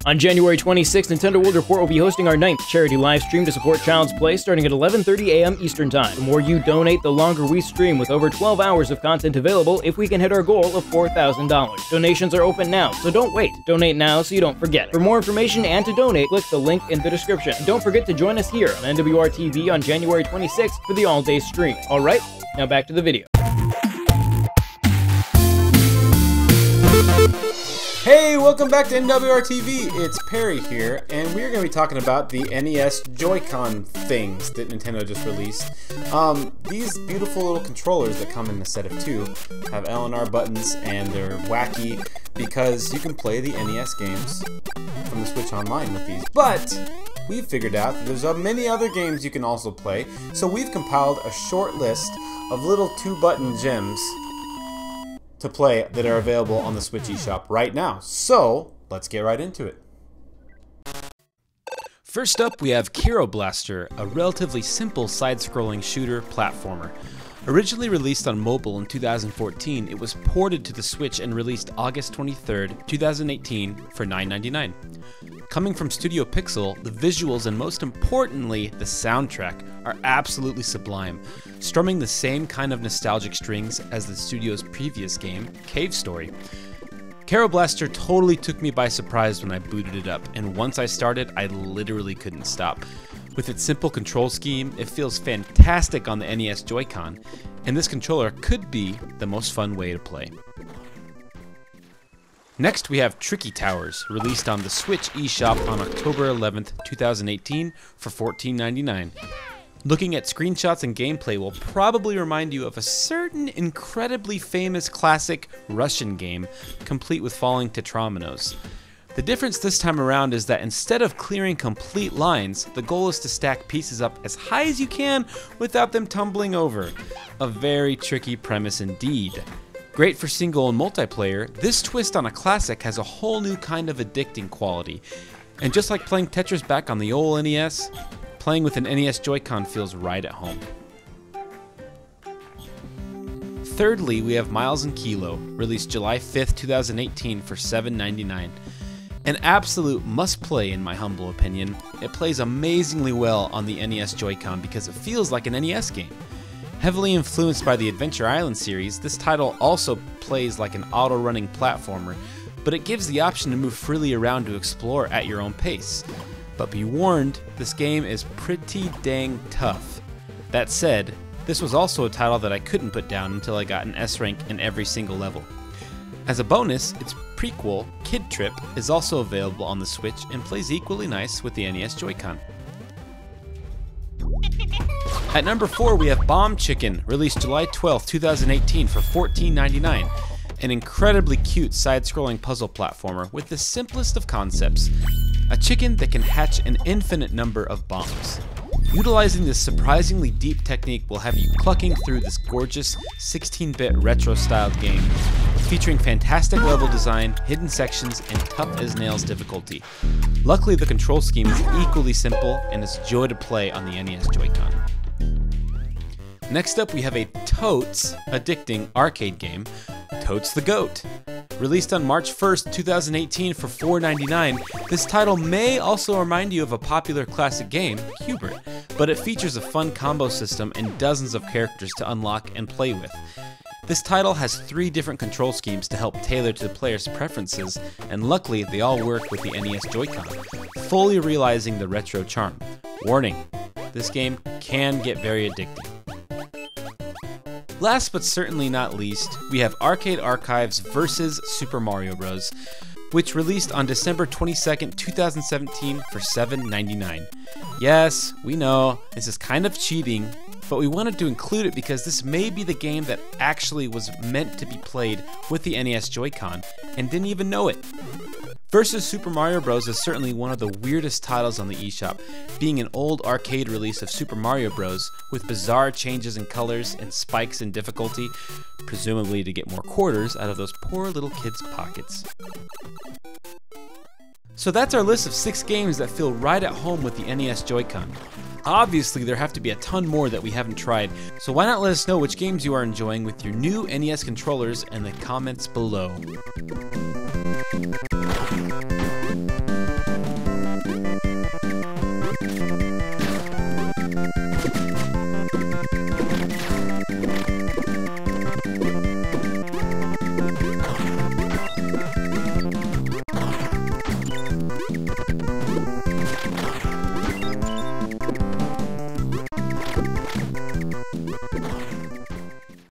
On January 26th, Nintendo World Report will be hosting our 9th charity live stream to support Child's Play starting at 11:30 a.m. Eastern Time. The more you donate, the longer we stream with over 12 hours of content available if we can hit our goal of $4,000. Donations are open now, so don't wait. Donate now so you don't forget. For more information and to donate, click the link in the description. And don't forget to join us here on NWR TV on January 26th for the all-day stream. Alright, now back to the video. Hey, welcome back to NWR TV. It's Perry here, and we're going to be talking about the NES Joy-Con things that Nintendo just released. These beautiful little controllers that come in a set of two have L and R buttons, and they're wacky because you can play the NES games from the Switch Online with these. But we've figured out that there's many other games you can also play, so we've compiled a short list of little two-button gems to play that are available on the Switch eShop right now. So, let's get right into it. First up, we have Kiro Blaster, a relatively simple side-scrolling shooter platformer. Originally released on mobile in 2014, it was ported to the Switch and released August 23rd, 2018 for $9.99. Coming from Studio Pixel, the visuals and most importantly, the soundtrack are absolutely sublime, strumming the same kind of nostalgic strings as the studio's previous game, Cave Story. Kiro Blaster totally took me by surprise when I booted it up, and once I started, I literally couldn't stop. With its simple control scheme, it feels fantastic on the NES Joy-Con, and this controller could be the most fun way to play. Next, we have Tricky Towers, released on the Switch eShop on October 11th, 2018 for $14.99. Looking at screenshots and gameplay will probably remind you of a certain incredibly famous classic Russian game, complete with falling tetrominos. The difference this time around is that instead of clearing complete lines, the goal is to stack pieces up as high as you can without them tumbling over. A very tricky premise indeed. Great for single and multiplayer, this twist on a classic has a whole new kind of addicting quality. And just like playing Tetris back on the old NES, playing with an NES Joy-Con feels right at home. Thirdly, we have Miles and Kilo, released July 5th, 2018 for $7.99. An absolute must-play in my humble opinion. It plays amazingly well on the NES Joy-Con because it feels like an NES game. Heavily influenced by the Adventure Island series, this title also plays like an auto-running platformer, but it gives the option to move freely around to explore at your own pace. But be warned, this game is pretty dang tough. That said, this was also a title that I couldn't put down until I got an S rank in every single level. As a bonus, its prequel, Kid Trip, is also available on the Switch and plays equally nice with the NES Joy-Con. At number 4, we have Bomb Chicken, released July 12th, 2018 for $14.99. An incredibly cute side-scrolling puzzle platformer with the simplest of concepts. A chicken that can hatch an infinite number of bombs. Utilizing this surprisingly deep technique will have you clucking through this gorgeous 16-bit retro-styled game, featuring fantastic level design, hidden sections, and tough-as-nails difficulty. Luckily, the control scheme is equally simple and is a joy to play on the NES Joy-Con. Next up, we have a totes addicting arcade game, Totes the Goat. Released on March 1st, 2018 for $4.99, this title may also remind you of a popular classic game, Hubert, but it features a fun combo system and dozens of characters to unlock and play with. This title has 3 different control schemes to help tailor to the player's preferences, and luckily they all work with the NES Joy-Con, fully realizing the retro charm. Warning, this game can get very addicting. Last but certainly not least, we have Arcade Archives vs. Super Mario Bros., which released on December 22nd, 2017 for $7.99. Yes, we know, this is kind of cheating, but we wanted to include it because this may be the game that actually was meant to be played with the NES Joy-Con and didn't even know it. Versus Super Mario Bros. Is certainly one of the weirdest titles on the eShop, being an old arcade release of Super Mario Bros. With bizarre changes in colors and spikes in difficulty, presumably to get more quarters out of those poor little kids' pockets. So that's our list of 6 games that feel right at home with the NES Joy-Con. Obviously, there have to be a ton more that we haven't tried, so why not let us know which games you are enjoying with your new NES controllers in the comments below.